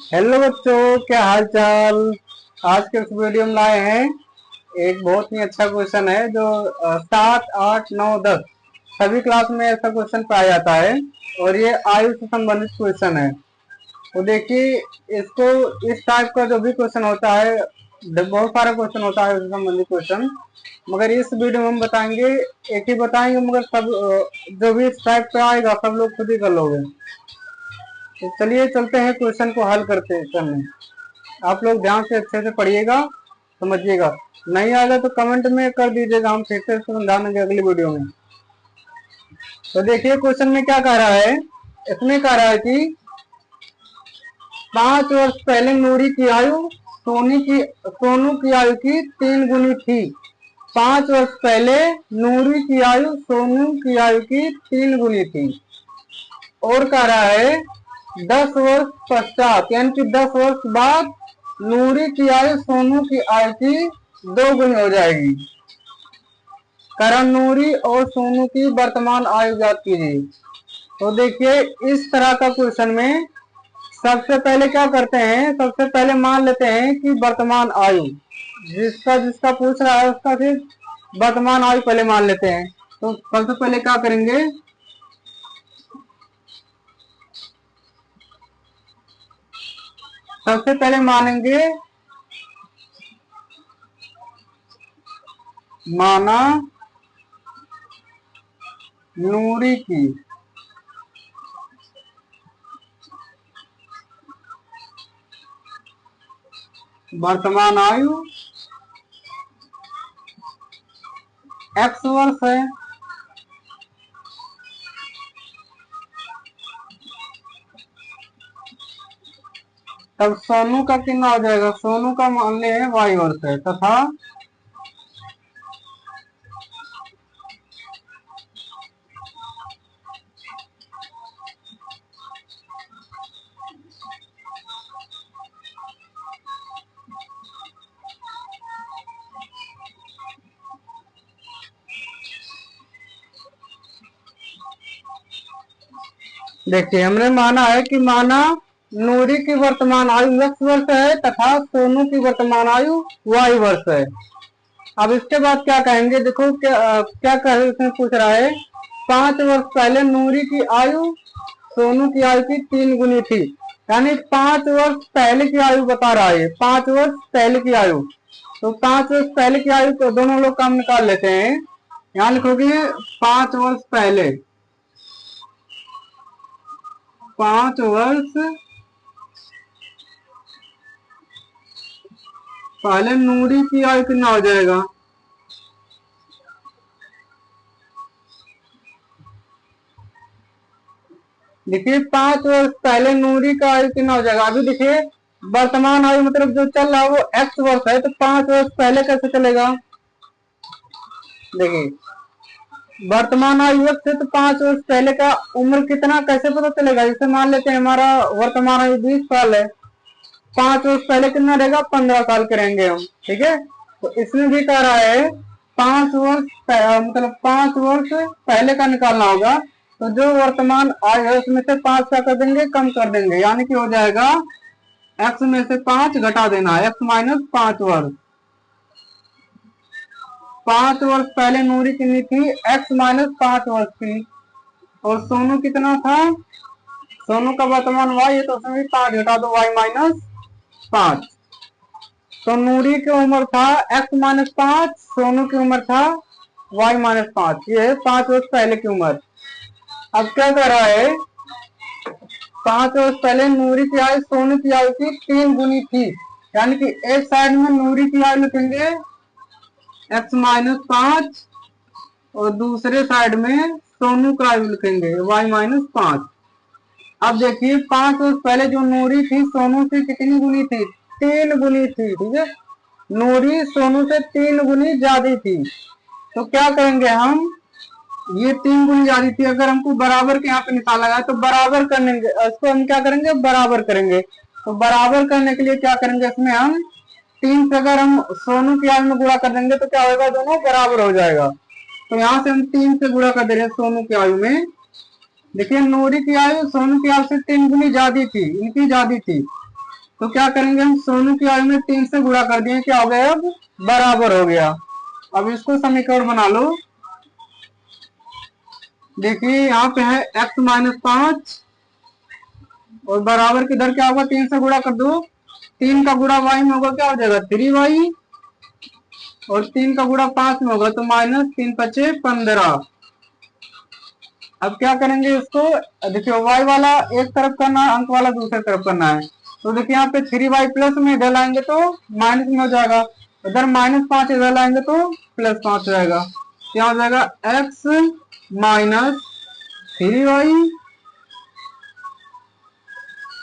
Hello बच्चों, क्या हाल चाल। आज के इस वीडियो में लाए हैं एक बहुत ही अच्छा क्वेश्चन है जो 7, 8, 9, 10 सभी क्लास में ऐसा क्वेश्चन पाया जाता है और ये आयु से संबंधित क्वेश्चन है। तो देखिए, इसको इस टाइप का जो भी क्वेश्चन होता है, बहुत सारा क्वेश्चन होता है उससे संबंधित क्वेश्चन, मगर इस वीडियो में हम बताएंगे, एक ही बताएंगे, मगर सब जो भी इस टाइप का आएगा सब लोग खुद ही कर लोगे। तो चलिए चलते हैं क्वेश्चन को हल करने। आप लोग ध्यान से अच्छे से पढ़िएगा, समझिएगा। नहीं आएगा तो कमेंट में कर दीजिएगा, हम फिर से समझा देंगे अगली वीडियो में। तो देखिए क्वेश्चन में क्या कह रहा है। इसमें कह रहा है कि 5 वर्ष पहले नूरी की आयु सोनू की आयु की 3 गुनी थी। 5 वर्ष पहले नूरी की आयु सोनू की आयु की 3 गुनी थी। और कह रहा है 10 वर्ष पश्चात, यानी कि 10 वर्ष बाद नूरी की आयु सोनू की आयु की 2 गुनी हो जाएगी। कारण नूरी और सोनू की वर्तमान आयु ज्ञात कीजिए। तो देखिए, इस तरह का क्वेश्चन में सबसे पहले क्या करते हैं, सबसे पहले मान लेते हैं कि वर्तमान आयु, जिसका जिसका पूछ रहा है उसका सिर्फ वर्तमान आयु पहले मान लेते हैं। तो सबसे पहले क्या करेंगे, सबसे पहले मानेंगे माना नूरी की वर्तमान आयु x वर्ष है। तब सोनू का कितना हो जाएगा, सोनू का मान ले y वर्ष है, तथा देखिए हमने माना है कि माना नूरी की वर्तमान आयु x वर्ष है तथा सोनू की वर्तमान आयु y वर्ष है। अब इसके बाद क्या कहेंगे, देखो क्या कहे, इसमें पूछ रहा है 5 वर्ष पहले नूरी की आयु सोनू की आयु की 3 गुनी थी। यानी 5 वर्ष पहले की आयु बता रहा है, 5 वर्ष पहले की आयु। तो 5 वर्ष पहले की आयु तो दोनों लोग काम निकाल लेते हैं। यहाँ लिखोगे 5 वर्ष पहले, 5 वर्ष पहले नूरी की आयु कितना हो जाएगा, देखिए 5 वर्ष पहले नूरी का आयु कितना हो जाएगा। अभी देखिए वर्तमान आयु मतलब जो चल रहा है वो x वर्ष है, तो 5 वर्ष पहले कैसे चलेगा। देखिए वर्तमान आयु x है तो 5 वर्ष पहले का उम्र कितना कैसे पता चलेगा। जैसे मान लेते हैं हमारा वर्तमान आयु 20 साल है, 5 वर्ष पहले कितना रहेगा, 15 साल के रहेंगे हम, ठीक है। तो इसमें भी कह रहा है 5 वर्ष मतलब 5 वर्ष पहले का निकालना होगा। तो जो वर्तमान आयु है उसमें से 5 क्या कर देंगे, कम कर देंगे, यानी कि हो जाएगा x में से 5 घटा देना, x-5 वर्ष। 5 वर्ष पहले नूरी कितनी थी, x-5 वर्ष थी। और सोनू कितना था, सोनू का वर्तमान y है तो उसमें भी 5 घटा दो, y-5। तो नूरी की उम्र था x-5, सोनू की उम्र था y-5। ये है 5 वर्ष पहले की उम्र। अब क्या कर रहा है, 5 वर्ष पहले नूरी की आयु सोनू की आयु की 3 गुनी थी। यानी कि एक साइड में नूरी की आयु लिखेंगे x-5 और दूसरे साइड में सोनू का आयु लिखेंगे y-5। अब देखिए 5 वर्ष पहले जो नूरी थी सोनू से कितनी गुनी थी, 3 गुनी थी, ठीक है। नूरी सोनू से 3 गुनी ज्यादा थी। तो क्या करेंगे हम, ये 3 गुनी ज्यादा थी, अगर हमको बराबर के यहाँ पे निकाला है तो बराबर करने, इसको हम क्या करेंगे, बराबर करेंगे। तो बराबर करने के लिए क्या करेंगे, इसमें हम 3 से अगर हम सोनू की आयु में गुणा कर देंगे तो क्या होगा, दोनों बराबर हो जाएगा। तो यहाँ से हम 3 से गुणा कर दे रहे हैं सोनू की आयु में। देखिए नूरी की आयु सोनू की आयु से 3 गुनी ज्यादा थी, इनकी ज्यादा थी। तो क्या करेंगे हम, सोनू की आयु में 3 से गुणा कर दिए, क्या हो गया अब बराबर हो गया। अब इसको समीकरण बना लो। देखिए यहाँ पे है x-5 और बराबर किधर क्या होगा, 3 से गुणा कर दो, 3 का गुणा y में होगा, क्या हो जाएगा 3y, और 3 का गुणा 5 में होगा तो -3×5 = 15। अब क्या करेंगे इसको, देखिए y वाला एक तरफ करना है, अंक वाला दूसरे तरफ करना है। तो देखिए यहाँ पे 3y प्लस में इधर लाएंगे तो माइनस में हो जाएगा, इधर -5 इधर लाएंगे तो +5 हो जाएगा। क्या हो जाएगा x-3y,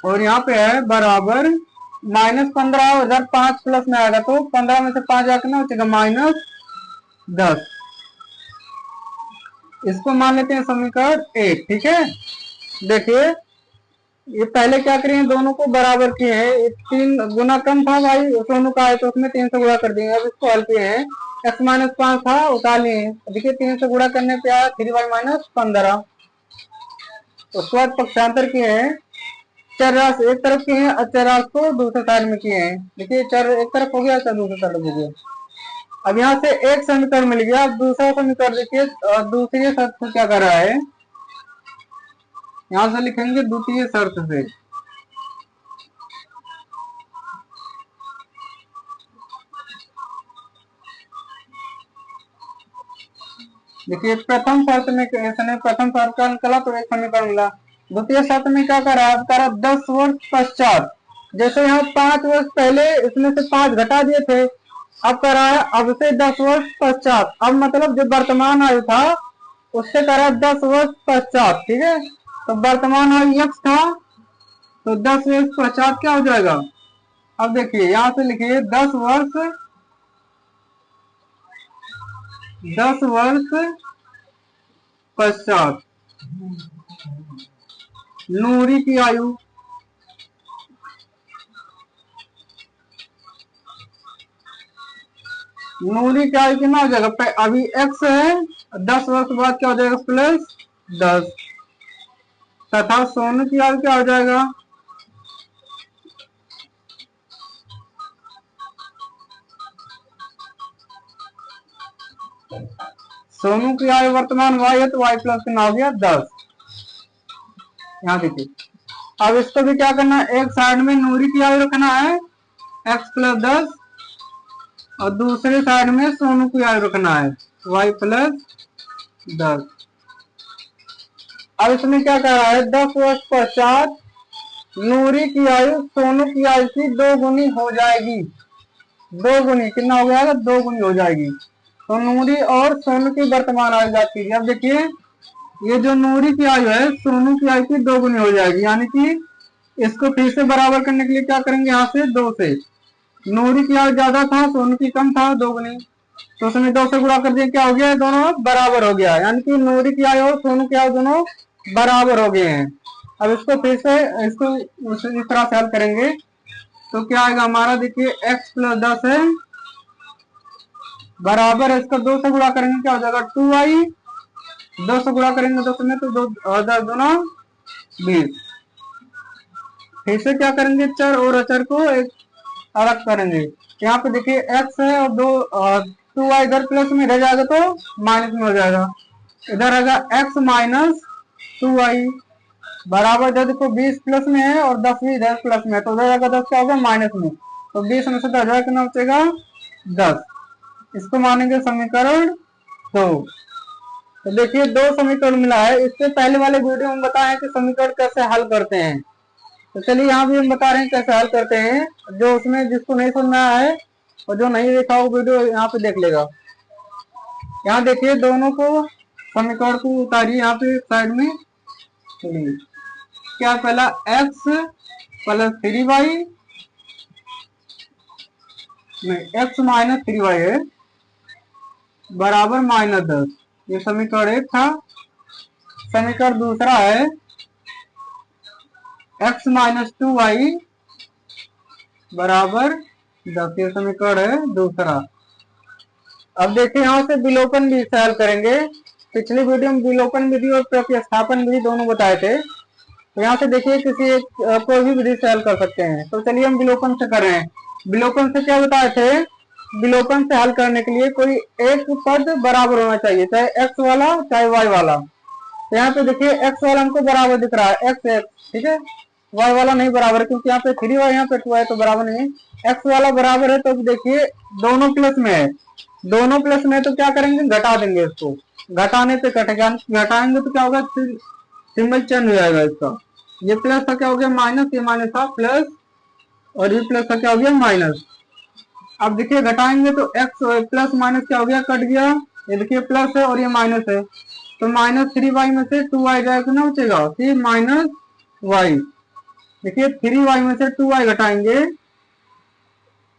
और यहाँ पे है बराबर -15, इधर 5 प्लस में आएगा तो 15 में से 5 जाकर ना हो जाएगा -10। इसको मान लेते हैं समीकरण 1। ठीक है, देखिए ये पहले क्या करें, दोनों को बराबर किए हैं, 3 गुना कम था भाई दोनों का है तो उसमें 3 से गुणा कर देंगे। अब इसको हल किए हैं, x-5 था उतार लिए हैं, देखिए 3 से गुणा करने पे आया 3y - 15। उसके बाद पक्षांतर किए हैं, चर राशि एक तरफ किए हैं, अचर राशि को दूसरे साइड में किए हैं। देखिए चर एक तरफ हो गया, चर दूसरे तरफ हो गया। अब यहाँ से एक समीकरण मिल गया। अब दूसरा समीकरण देखिए, दूसरी शर्त को क्या कर रहा है, यहां से लिखेंगे द्वितीय शर्त से। देखिए प्रथम शर्त में इसने प्रथम शर्त का निकला तो एक समीकरण मिला। द्वितीय शर्त में क्या कर रहा है, कह रहा 10 वर्ष पश्चात, जैसे यहाँ 5 वर्ष पहले इसमें से 5 घटा दिए थे, अब कह रहा है अब से 10 वर्ष पश्चात। अब मतलब जो वर्तमान आयु था उससे कह रहा है 10 वर्ष पश्चात। ठीक है, तो वर्तमान आयु x था तो 10 वर्ष पश्चात क्या हो जाएगा। अब देखिए यहां से लिखिए 10 वर्ष पश्चात नूरी की आयु, नूरी की आयु कितना हो जाएगा, अभी x है, 10 वर्ष बाद क्या हो जाएगा +10, तथा सोनू की आयु क्या हो जाएगा, सोनू की आयु वर्तमान y है तो y प्लस कितना हो गया 10। यहाँ देखिए अब इसको भी क्या करना है, एक साइड में नूरी की आयु रखना है x+10 और दूसरे साइड में सोनू की आयु रखना है y+10। अब इसमें क्या कर रहा है, 10 वर्ष पश्चात नूरी की आयु सोनू की आयु की 2 गुनी हो जाएगी। 2 गुनी कितना हो जाएगा, 2 गुनी हो जाएगी। तो नूरी और सोनू की वर्तमान आयु जाती है। अब देखिए ये जो नूरी की आयु है सोनू की आयु की 2 गुनी हो जाएगी, यानी कि इसको फिर से बराबर करने के लिए क्या करेंगे, यहाँ से 2 से, नूरी की आयु ज्यादा था सोनू की कम था 2 गुनी, तो उसमें 2 से गुणा कर दिया, क्या हो गया, दोनों बराबर हो गया, यानी कि नूरी की आयु और सोनू की आयु दोनों बराबर हो गए हैं। अब इसको फिर से इसको इस तरह से हल करेंगे तो क्या आएगा हमारा, देखिए x+10 है बराबर, इसका 2 से गुणा करेंगे क्या हो जाएगा 2y, 2 से गुणा करेंगे 2 में तो 10 दूना 20। फिर से क्या करेंगे, चर और अचर को एक अलग करेंगे। यहाँ पे देखिए x है और 2y इधर प्लस में रह जाएगा तो माइनस में हो जाएगा, इधर आएगा x-2y बराबर, जब देखो 20 प्लस में है और 10 भी इधर प्लस में है तो उधर आएगा 10 क्या होगा माइनस में, तो 20 में से 10 कितना बचेगा 10। इसको मानेंगे समीकरण 2। तो देखिए 2 समीकरण मिला है। इससे पहले वाले वीडियो में बताया कि समीकरण कैसे हल करते हैं, तो चलिए यहाँ भी हम बता रहे हैं कैसे हल करते हैं, जो उसमें जिसको नहीं सुनना है और जो नहीं देखा वो वीडियो यहाँ पे देख लेगा। यहाँ देखिए दोनों को समीकरण को उतारिए यहाँ पे साइड में, चलिए क्या पहला x+3y नहीं x-3y है बराबर -10, ये समीकरण 1 था। समीकरण दूसरा है x-2y बराबर 10, ये समीकरण है दूसरा। अब देखिए यहाँ से विलोपन भी हल करेंगे। पिछली वीडियो में विलोपन विधि और प्रतिस्थापन विधि दोनों बताए थे। तो यहाँ से देखिए किसी एक कोई भी विधि से हल कर सकते हैं। तो चलिए हम विलोपन से कर रहे हैं। विलोपन से क्या बताए थे, विलोपन से हल करने के लिए कोई एक पद बराबर होना चाहिए, चाहे एक्स वाला चाहे वाई वाला। तो यहाँ पे देखिए एक्स वाला हमको बराबर दिख रहा है, एक्स एक्स, ठीक है। वाई वाला नहीं बराबर, क्योंकि यहाँ पे 3y यहाँ पे 2y तो बराबर नहीं है। एक्स वाला बराबर है तो देखिए दोनों प्लस में है, दोनों प्लस में है तो क्या करेंगे, घटा देंगे इसको। घटाने पे कटेगा, घटाएंगे तो क्या होगा, सिंबल चेंज हो जाएगा इसका। ये प्लस का क्या हो गया माइनस, ये माइनस था प्लस, और ये प्लस का क्या हो गया माइनस। अब देखिए घटाएंगे तो एक्स प्लस माइनस क्या हो गया, कट गया। ये देखिए प्लस है और ये माइनस है, तो -3y में से 2y जाएगा ना, बचेगा फिर -y। देखिए 3y में से 2y घटाएंगे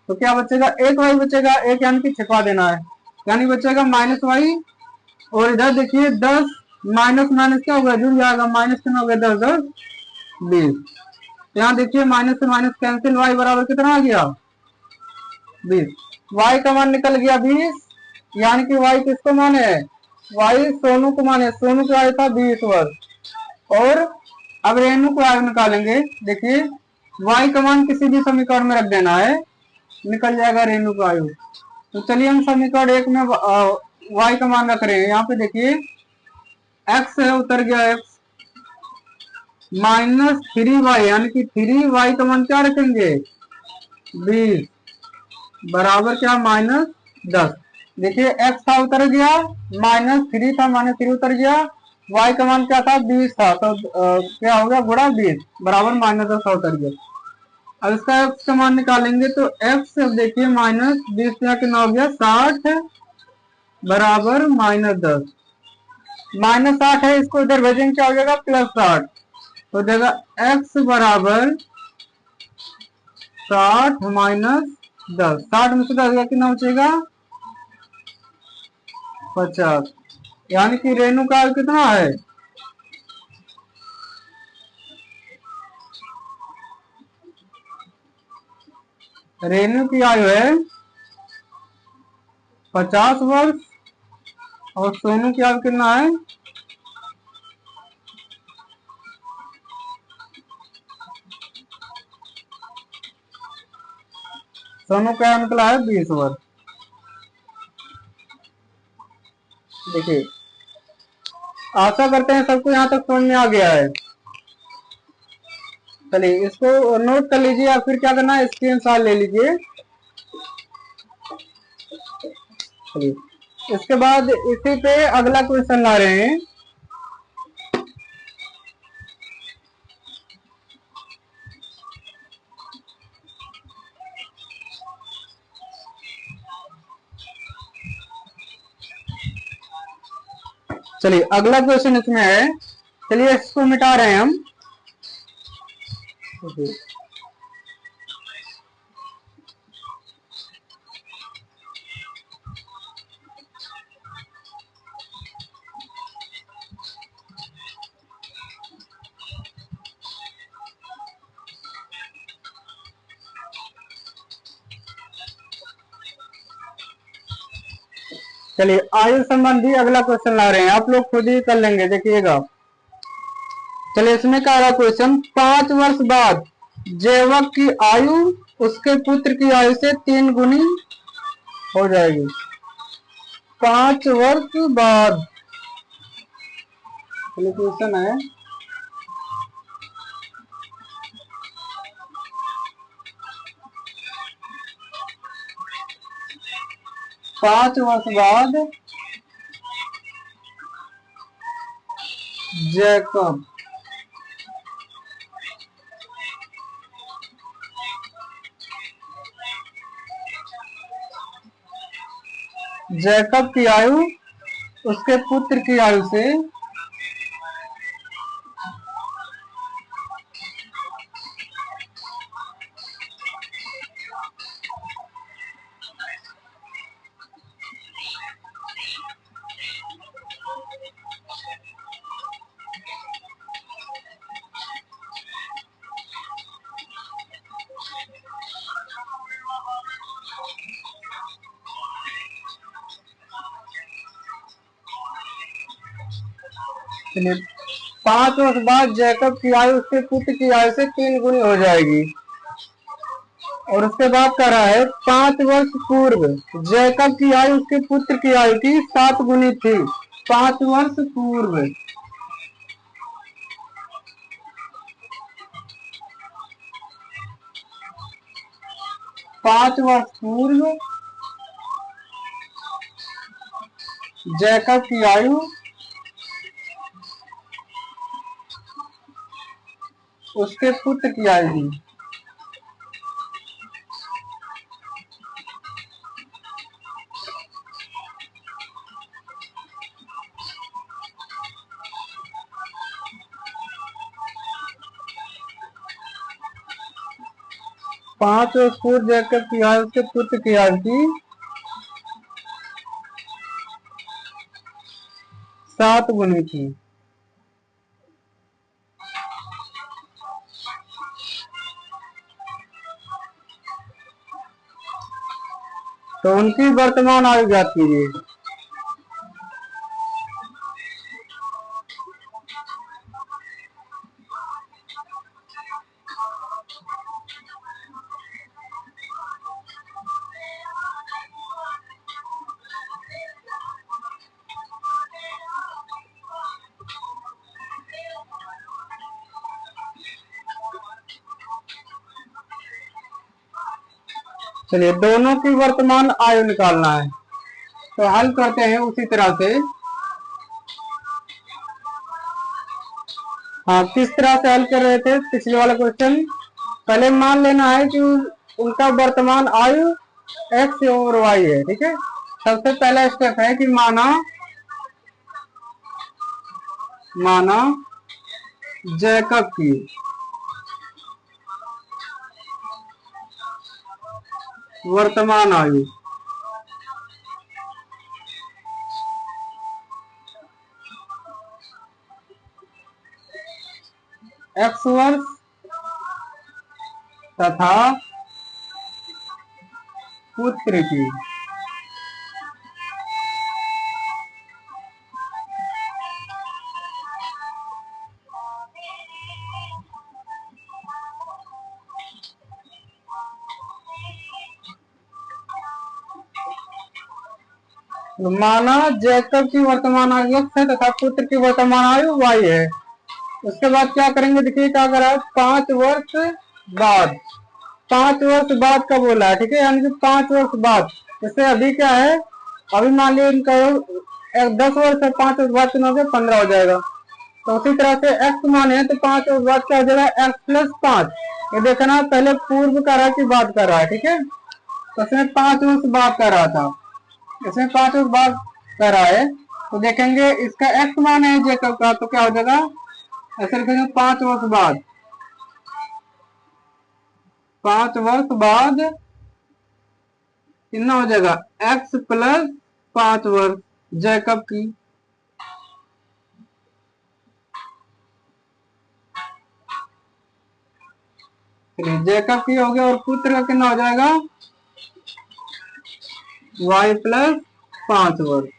तो क्या बचेगा, एक y बचेगा, एक यानी कि छिपा देना है, यानी बचेगा -y। और इधर देखिए 10 माइनस माइनस क्या होगा, जुड़ जाएगा, माइनस कितना हो गया, 10 10 20। यहाँ देखिए माइनस से माइनस कैंसिल, y बराबर कितना आ गया 20। y का मान निकल गया 20, यानी कि y किसको माने है, y सोनू को माने, सोनू का आया था 20 वर्ष। और अब रेणु को आयु निकालेंगे। देखिए y का मान किसी भी समीकरण में रख देना है, निकल जाएगा रेणु का आयु। तो चलिए हम समीकरण 1 में y का मान रख रहे हैं। यहाँ पे देखिए x है, उतर गया x, -3y, यानी कि 3y का मान क्या रखेंगे 20, बराबर क्या -10। देखिए x था उतर गया, -3 था, -3 उतर गया, y का मान क्या था 20 था, तो क्या होगा गुणा 20 बराबर -10 उतर गया। अब इसका x का मान निकालेंगे तो x देखिए -20 कितना हो गया 60, बराबर -10। -60 है, इसको इधर भेजेंगे क्या हो जाएगा +60, तो देगा x बराबर 60 - 10, 60 में से 10 कितना बचेगा 50, यानी कि रेणु का कितना है, रेणु की आयु है 50 वर्ष, और सोनू की आयु कितना है, सोनू का निकला है 20 वर्ष। देखिए आशा करते हैं सबको यहाँ तक समझ में आ गया है। चलिए इसको नोट कर लीजिए, या फिर क्या करना है स्क्रीनशॉट ले लीजिए। चलिए इसके बाद इसी पे अगला क्वेश्चन ला रहे हैं। चलिए अगला क्वेश्चन इसमें है, चलिए इसको मिटा रहे हैं हम। चलिए आयु संबंधी अगला क्वेश्चन ला रहे हैं, आप लोग खुद ही कर लेंगे, देखिएगा। चलिए इसमें क्या रहा क्वेश्चन, 5 वर्ष बाद जैवक की आयु उसके पुत्र की आयु से 3 गुनी हो जाएगी। 5 वर्ष बाद, चलिए क्वेश्चन है, पांच वर्ष बाद जैकब जैकब की आयु उसके पुत्र की आयु से 5 वर्ष बाद जैकब की आयु उसके पुत्र की आयु से 3 गुनी हो जाएगी। और उसके बाद कह रहा है 5 वर्ष पूर्व जैकब की आयु उसके पुत्र की आयु की 7 गुनी थी। 5 वर्ष पूर्व, 5 वर्ष पूर्व जैकब की आयु उसके पुत्र की आयु थी। पांच वर्ष पूर्व जैकब की आयु उसके पुत्र की आयु थी 7 गुनी थी। तो उनकी वर्तमान आयु ज्ञात कीजिए। चलिए दोनों की वर्तमान आयु निकालना है, तो हल करते हैं उसी तरह से। हाँ, किस तरह से हल कर रहे थे पिछले वाला क्वेश्चन। पहले मान लेना है कि उनका वर्तमान आयु एक्स और वाई है, ठीक है। सबसे पहला स्टेप है कि माना जैकब की वर्तमान आयु एक्स वर्ष तथा पुत्र की माना जैकब की वर्तमान आयु एक्स है तथा पुत्र की वर्तमान आयु वाई है। उसके बाद क्या करेंगे, देखिए क्या करा है, 5 वर्ष बाद, 5 वर्ष बाद का बोला है, ठीक है, यानी कि 5 वर्ष बाद। जैसे अभी क्या है, अभी मान लीजिए इनका 10 वर्ष है, 5 वर्ष बाद कितना हो गया, 15 हो जाएगा। तो उसी तरह से एक्स माने तो 5 वर्ष बाद क्या हो जाएगा, एक्स प्लस 5। ये देखना पहले पूर्व का रहा कि बाद का रहा है, ठीक है। तो इसमें 5 वर्ष बाद का रहा था, इसमें 5 वर्ष बाद का रहा है। तो देखेंगे इसका एक्स मान है जैकब का, तो क्या हो जाएगा, ऐसे लिखेंगे 5 वर्ष बाद, 5 वर्ष बाद कितना हो जाएगा, एक्स प्लस 5 वर्ष जैकब की। जैकब की हो गया, और पुत्र का कितना हो जाएगा, वाई प्लस 5 वर्ष।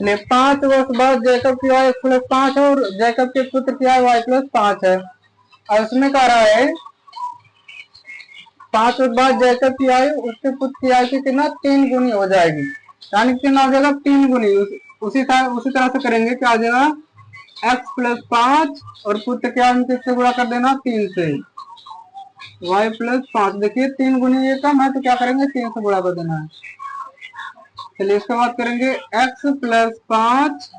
5 वर्ष बाद जैकब की आयु प्लस 5 है और जैकब के पुत्र की आयु वाई प्लस 5 है। और उसमें कह रहा है 5 वर्ष बाद जैकब की आयु उसके पुत्र की आयु की कितना 3 गुनी हो जाएगी, यानी कितना हो जाएगा 3 गुनी। उसी तरह से करेंगे, क्या आ जाएगा, एक्स प्लस 5 और पुत्र के आयु किससे गुणा कर देना, 3 से, वाई प्लस 5। देखिए 3 गुनी ये कम है, तो क्या करेंगे, 3 से गुणा कर देना है। चलिए इसके बाद करेंगे एक्स प्लस 5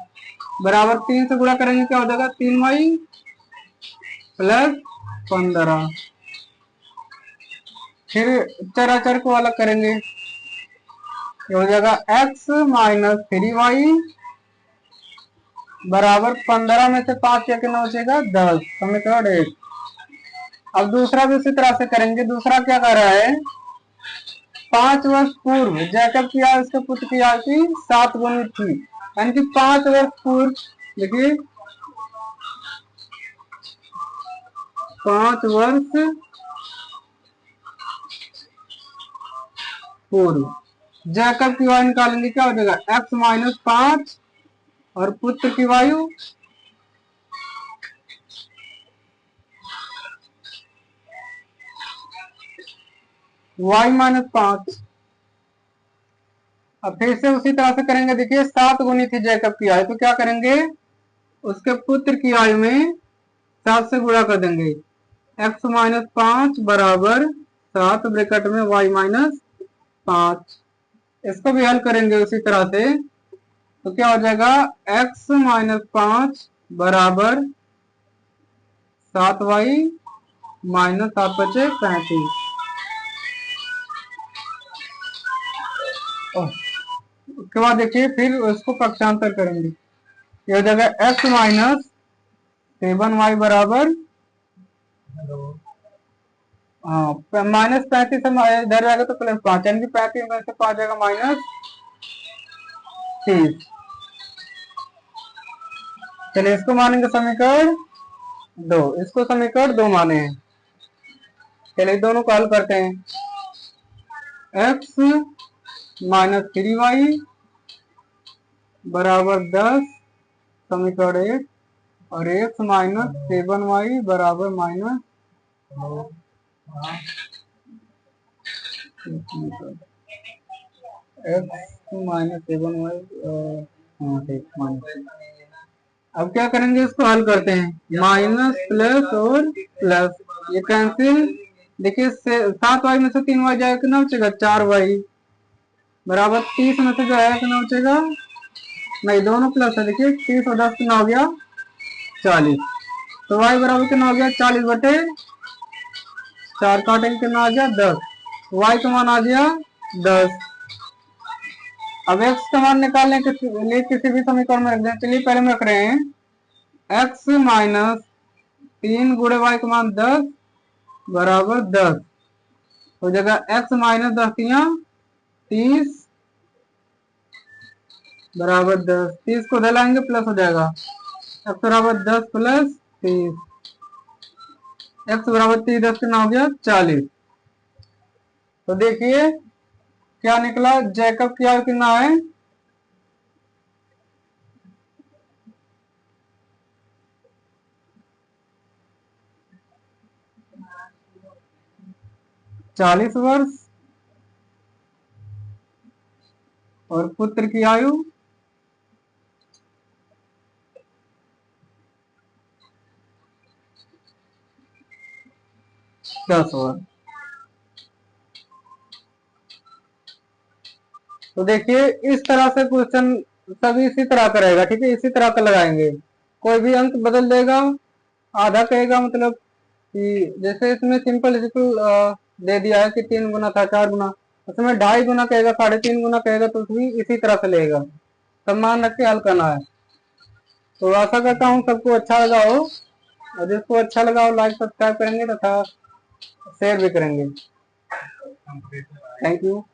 बराबर 3 से गुणा करेंगे, क्या हो जाएगा, 3 वाई प्लस 15। फिर चराचर को अलग करेंगे, ये हो जाएगा एक्स माइनस 3 वाई बराबर 15 में से 5 क्या कितना बचेगा, 10, समीकरण 1। अब दूसरा भी उसी तरह से करेंगे। दूसरा क्या कर रहा है, 5 वर्ष पूर्व जैकब की आयु उसके पुत्र की आयु की 7 गुनी थी, यानी कि 5 वर्ष पूर्व, देखिए 5 वर्ष पूर्व जैकब की वायु निकालेंगे, क्या हो जाएगा x माइनस 5 और पुत्र की वायु y माइनस 5। अब फिर से उसी तरह से करेंगे, देखिए 7 गुनी थी जैकब की आयु, तो क्या करेंगे उसके पुत्र की आयु में 7 से गुणा कर देंगे। x माइनस 5 बराबर 7 ब्रैकेट में y माइनस 5। इसको भी हल करेंगे उसी तरह से, तो क्या हो जाएगा x माइनस 5 बराबर 7y माइनस 7 बचे 35। उसके बाद देखिए फिर उसको पक्षांतर करेंगे, ये हो जाएगा x माइनस 7y बराबर, हाँ माइनस 35 इधर जाएगा तो प्लस 5, यानी कि 35 में से 5 जाएगा माइनस 30। चलिए इसको मानेंगे समीकरण 2, इसको समीकरण 2 माने हैं। चलिए दोनों को हल करते हैं। x माइनस 3y बराबर 10 समीकरण 1 और x माइनस 7y बराबर माइनस x माइनस 7y, ठीक माइनस। अब क्या करेंगे, इसको हल करते हैं, माइनस प्लस और प्लस ये कैंसिल। देखिए 7y में से 3y जाएगा कितना बचेगा 4y बराबर 30 में से जो है कितना बचेगा, नहीं दोनों प्लस है, देखिए 30 और 10 कितना हो गया 40। तो y बराबर कितना हो गया 40 बटे 4, काटेंगे कितना आ गया 10, y का मान आ गया 10। अब x का मान निकालने के लिए किसी भी समीकरण में रख दें। चलिए पहले में रख रहे हैं x माइनस 3 गुणे y का मान 10 बराबर 10 हो जाएगा x माइनस 10 या 30 बराबर 10, 30 को दलाएंगे प्लस हो जाएगा x बराबर 10 प्लस 30, x बराबर 30 10 कितना हो गया 40। तो देखिए क्या निकला, जैकब की आयु कितना है 40 वर्ष और पुत्र की आयु 10 वर्ष। तो देखिए इस तरह से क्वेश्चन सभी इसी तरह का रहेगा, ठीक है, इसी तरह का लगाएंगे, कोई भी अंक बदल देगा, आधा कहेगा मतलब कि जैसे इसमें सिंपल दे दिया है कि 3 गुना था 4 गुना, उसमें 2.5 गुना कहेगा 3.5 गुना कहेगा, तो भी इसी तरह से लेगा, सब मान रख के हल करना है। तो आशा करता हूँ सबको अच्छा लगा हो, और जिसको अच्छा लगा हो लाइक सब्सक्राइब करेंगे तथा शेयर भी करेंगे। Thank you.